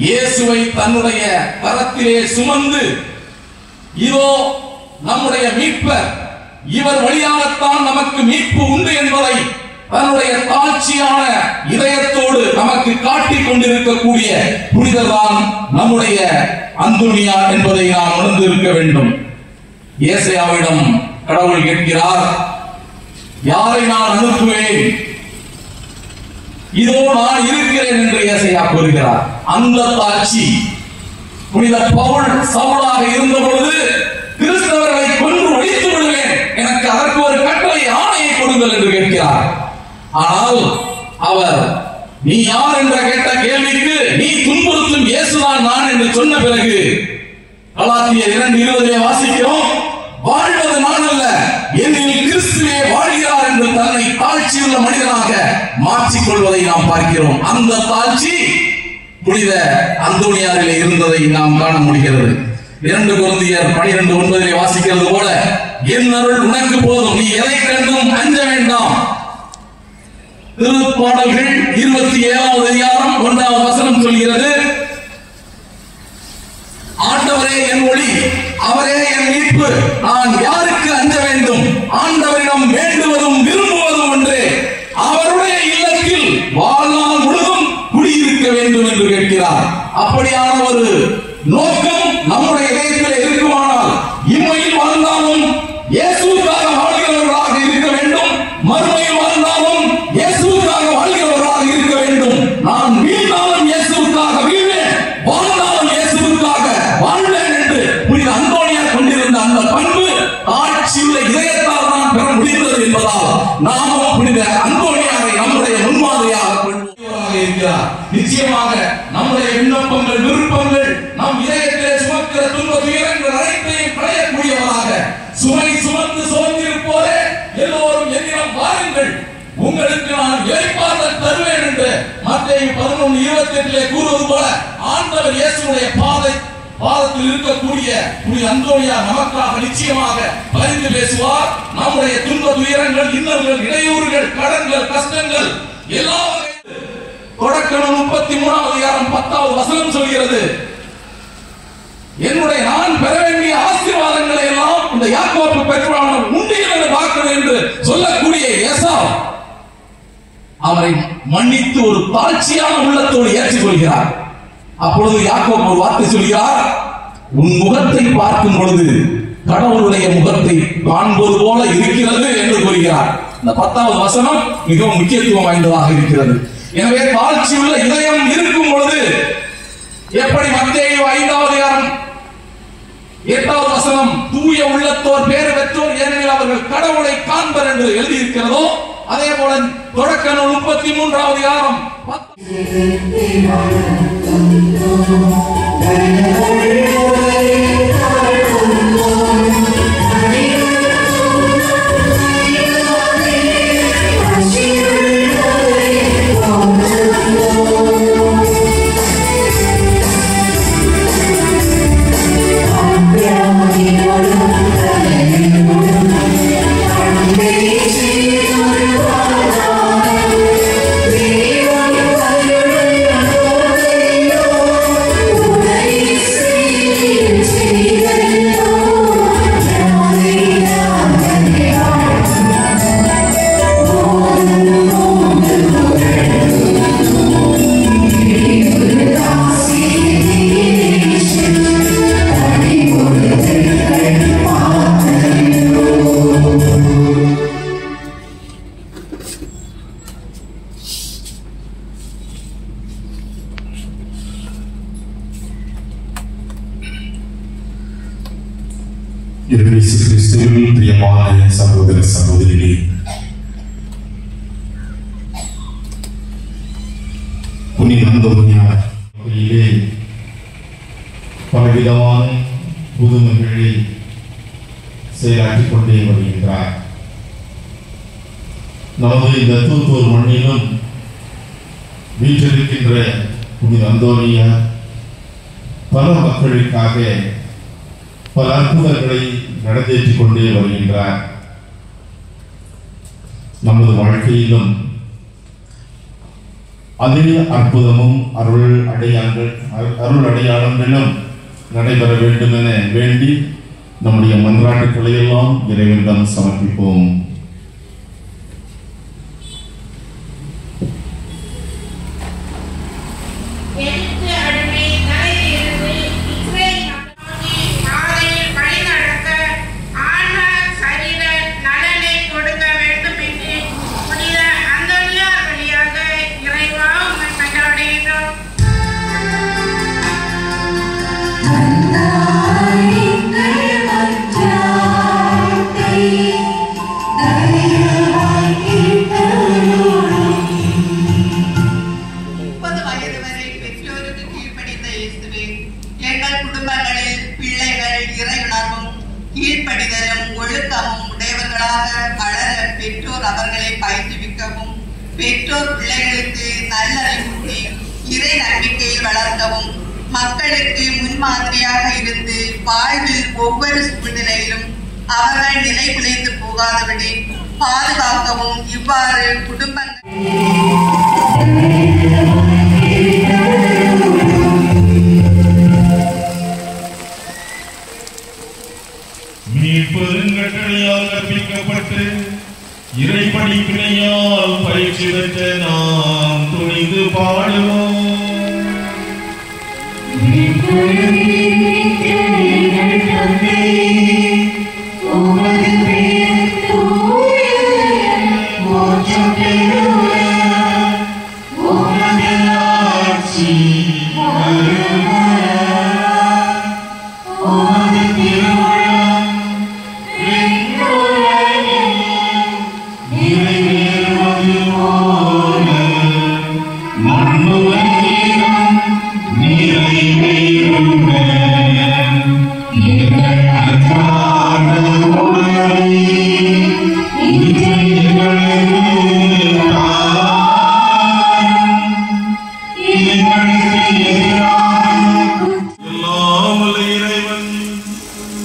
இயேசுவை தன்னுடைய கரத்திலே சுமந்து, இதோ நம்முடைய மீட்பர், இவர் வழியாகத்தான் நமக்கு மீட்பு உண்டு என்பதை தன்னுடைய தாழ்ச்சியான இதயத்தோடு நமக்கு காட்டிக் கொண்டிருக்கக்கூடிய புனிதர்தான் நம்முடைய அந்தோனியார் என்பதை நாம் உணர்ந்திருக்க வேண்டும். ஏசாயாவிடம் கடவுள் கேட்கிறார், யாரை நான் அனுப்புவேன்? இதோ நான் இருக்கிறேன் என்று ஏசாயா கூறுகிறார். அந்த தாட்சி புனித பவுல் சவுலாக இருந்த பொழுது கிறிஸ்தவர்களை கொன்று ஒழித்து விடுவேன், எனக்கு அதற்கு ஒரு கட்டளை ஆணையை கொடுங்கள் என்று கேட்கிறார். ஆனால் அவர் நீ யார் என்ற கேட்ட கேள்விக்கு நீ துன்புறுத்தும் இயேசுதான் நான் என்று சொன்ன பிறகு கலாத்தியர் 2:20 வாசிக்கிறோம், வாழ்வது நான் அல்ல, என்னில் கிறிஸ்துவே வாழ்கிறார் என்று தன்னை தாழ்ச்சியுள்ள மனிதனாக மாற்றிக் கொள்வதை நாம் பார்க்கிறோம். அந்த தாழ்ச்சி புனித அந்தோனியாரிலே இருந்ததை நாம் காண முடிகிறது. 2 கொரிந்தியர் 12:9 வாசிக்கிறது போல, என் அருள் உனக்கு போதும், நீ எதை கண்டும் அஞ்ச வேண்டாம். திருப்பாடல்கள் 27வது அதிகாரம் 1வது வசனம் சொல்கிறது, ஆண்டவரே என் ஒளி, அவரே என் மீட்பு, நான் யாருக்கு அஞ்ச வேண்டும்? ஆண்டவரிடம் வேண்டுவதும் விரும்புவதும் ஒன்றே, அவருடைய இல்லத்தில் வாழ்நாள் முழுதும் குடியிருக்க வேண்டும் என்று கேட்கிறார். அப்படியான ஒரு நோக்கம் நம்முடைய இதயத்தில் இருக்குமானால், இம்மையில் வாழ்ந்தாலும் இயேசுவுக்காக வாழ்கிறவர்களாக இருக்க வேண்டும், மறுமையில் வாழ்ந்தாலும் இயேசுவுக்காக வாழ்கிறவர்களாக இருக்க வேண்டும். நான் வீழ்ந்தாலும் இயேசுவுக்காக வீழ்வேன், வாழ்ந்தாலும் இயேசுவுக்காக வாழ்வேன் என்று புனித அந்தோனியார் கொண்டிருந்த அந்த பண்பு தாழ்ச்சியுள்ள இதயத்தால் தான் பெற முடிந்தது என்பதால் நாமும் புனித அந்தோனியாரை நம்முடைய முன்மாதிரியாக இருக்கிறார். நிச்சயமாக நம்முடைய விண்ணப்பங்கள், விருப்பங்கள், நம் இதயத்திலே சுமக்கிற துன்ப துயரங்கள் அனைத்தையும் களையக்கூடியவராக, சுமை சுமந்து சோர்ந்திருப்போரே எல்லோரும் என்னிடம் வாருங்கள், உங்களுக்கு நான் இளைப்பாறுதல் தருவேன் என்று மத்தேயு 11:28 கூறுவது போல ஆண்டவர் இயேசுவுடைய பாதத்தில் இருக்கக்கூடிய புனித அந்தோனியார் நமக்காக நிச்சயமாக பரிந்து பேசுவார். நம்முடைய துன்ப துயரங்கள், இன்னல்கள், இடையூறுகள், கடன்கள், கஷ்டங்கள் எல்லாம் தொடக்கம் 33வது அதிகாரம் 10வது வசனம் சொல்கிறது, என்னுடைய நான் பெற வேண்டிய ஆசீர்வாதங்களை எல்லாம் இந்த யாக்கோபு பெற்றான் உண்டியல் பார்க்கணும் என்று சொல்லக்கூடிய ஏசாவு அவரை மன்னித்து ஒரு தாழ்ச்சியான உள்ளத்தோடு ஏற்றுக்கொள்கிறார். அப்பொழுது யாக்கோபு ஒரு வார்த்தை சொல்கிறார், உன் முகத்தை பார்க்கும் பொழுது கடவுளுடைய முகத்தை காண்பது போல இருக்கிறது என்று கூறுகிறார். இந்த 10வது வசனம் மிகவும் முக்கியத்துவம் வாய்ந்ததாக இருக்கிறது. எனவே தாழ்ச்சியுள்ள இதயம் இருக்கும் பொழுது எப்படி மத்தேயு 5வது அதிகாரம் 8வது வசனம் தூய உள்ளத்தோர் பேறு பெற்றோர் ஏனெனில் அவர்கள் கடவுளை காண்பர் என்று எழுதியிருக்கிறதோ, அதே போல தொடக்க நூல் 33வது அதிகாரம் இயேசு கிறிஸ்துவில் பிரியமான சகோதர சகோதரிகளே, புனித அந்தோனியார் பலவிதமான புதுமைகளை செயலாற்றிக் கொண்டே வருகின்றார். நமது இந்த தூத்தூர் மண்ணிலும் வீற்றிருக்கின்ற புனித அந்தோனியார் பல மக்களுக்காக பல அற்புதங்களை நடந்தேற்றிக் கொண்டே வருகின்றார். நமது வாழ்க்கையிலும் அதில் அற்புதமும் அருள் அடையாளங்களும் நடைபெற வேண்டும் என வேண்டி நம்முடைய மன்றாட்டுக்களை எல்லாம் இறைவனிடம் சமர்ப்பிப்போம். கீழ்ப்படிதலும் ஒழுக்கமும் உடையவர்களாக வளர பெற்றோர் அவர்களை பயிற்றுவிக்கவும், பெற்றோர் பிள்ளைகளுக்கு நல்லறிவூட்டி இறை நம்பிக்கையில் வளர்க்கவும், மக்களுக்கு முன்மாதிரியாக இருந்து வாழ்வில் ஒவ்வொரு சூழ்நிலையிலும் அவர்கள் நிலை குலைந்து போகாதபடி பாதுகாக்கவும் இவ்வாறு குடும்பங்கள் பெருங்கட்டளையால் கற்பிக்கப்பட்டு இறைப்படிப்பினையால் பயிற்சி பெற்ற நாம் துணிந்து பாடுவோம்.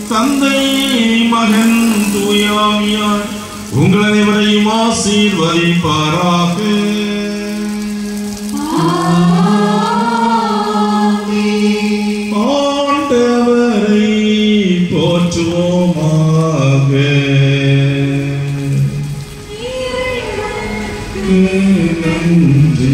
தந்தை மகன் தூயாவியார் உங்கள் அனைவரையும் ஆசீர்வதிப்பாராக. ஆண்டவரை போற்றுவோமாக. நன்றி.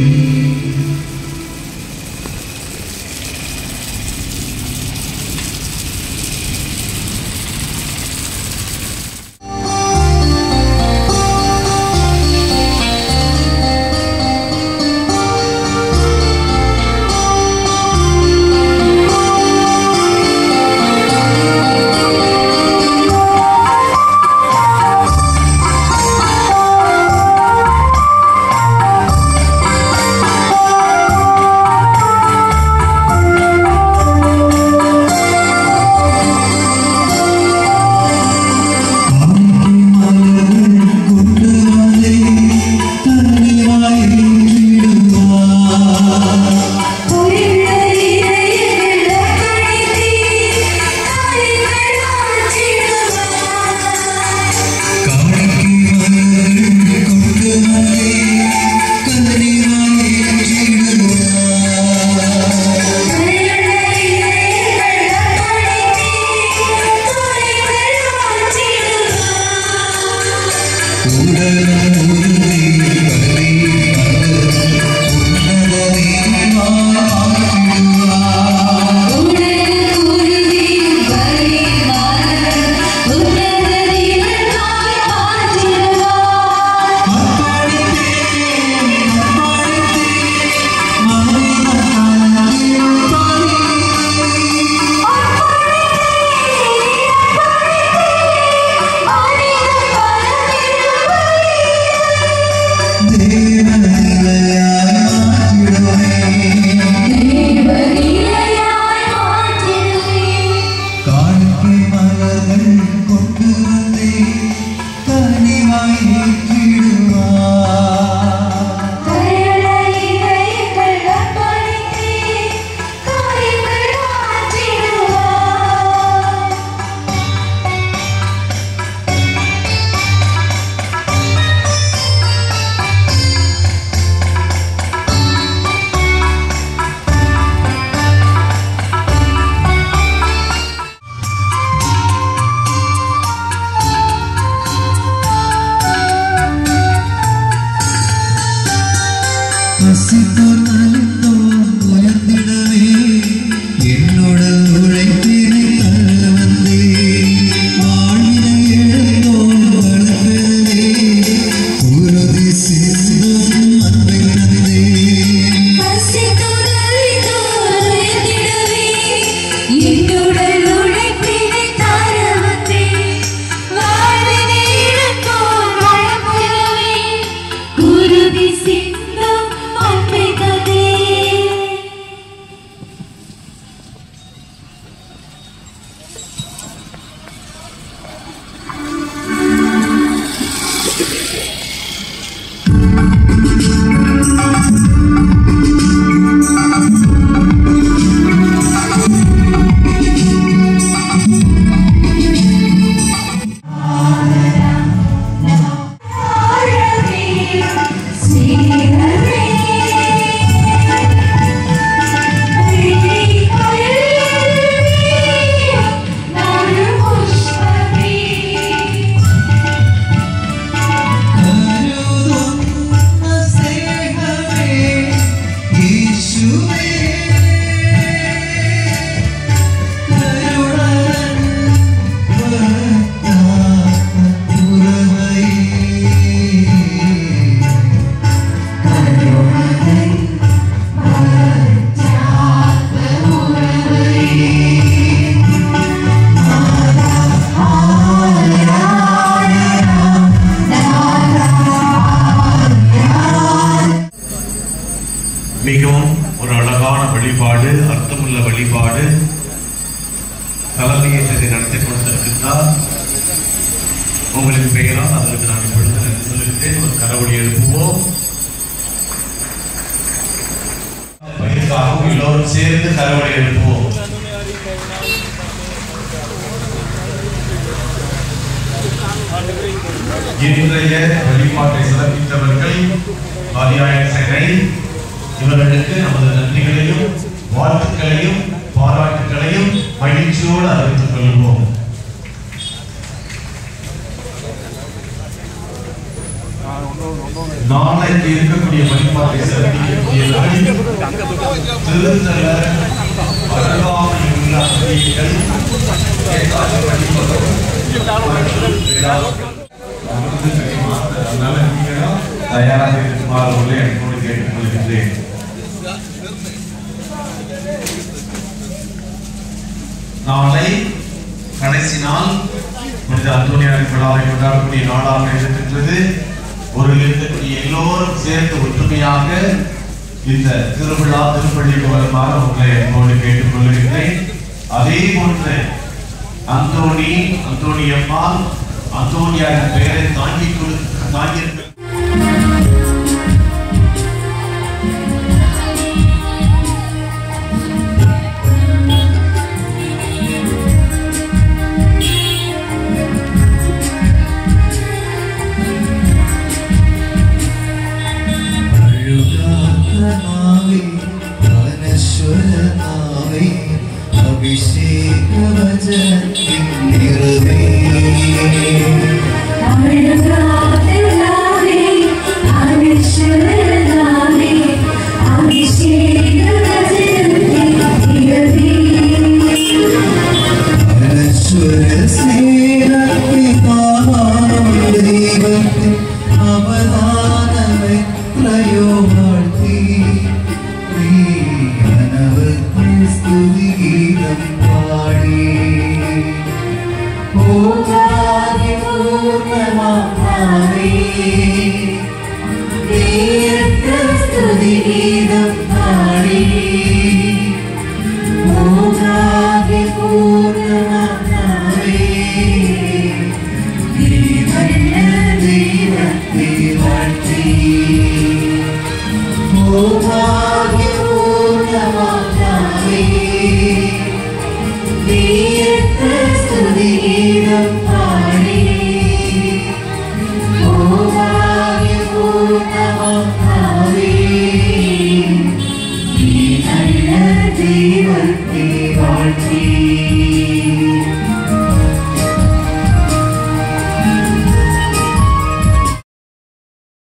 மிகவும் ஒரு அழகான வழிபாடு, அர்த்தமுள்ள வழிபாடு தலைமையேற்றத்தை நடத்தி கொடுத்திருக்கின்றார். உங்களின் பெயரால் அதற்கு நான் இப்பொழுது நன்றி சொல்லுகிறேன். ஒரு கரவொலி எழுப்புவோம். பயிர்க்காகவும் எல்லோரும் சேர்ந்து கரவொலி எழுப்புவோம். இன்றைய வழிபாட்டை சிறப்பித்தவர்கள் சேனை, இவர்களுக்கு நமது நன்றிகளையும் வாழ்த்துக்களையும் பாராட்டுகளையும் மகிழ்ச்சியோடு அறிவித்துக் கொள்வோம். நாளைக்கு இருக்கக்கூடிய வழிபாட்டை சிறப்பிக்கக்கூடியவர்கள் திருத்தல அருகாமையுள்ள அன்பியர்கள் தயாராக இருக்குமாறு உள்ளே என்னோடு கேட்டுக் கொள்கின்றேன். நாளை கடைசி நாள் புனித அந்தோனியார் விழாவை கொண்டாடக்கூடிய நாளாக இருக்கின்றது. ஒரு இருக்கக்கூடிய எல்லோரும் சேர்ந்து ஒற்றுமையாக இந்த திருவிழா திருப்பள்ளிக்கு வருமாறு உங்களை என்னோடு கேட்டுக் கொள்கின்றேன். அதே போன்று அந்தோணியம்மாள் அந்தோனியாரின் பெயரை தாங்கியிருக்க Devi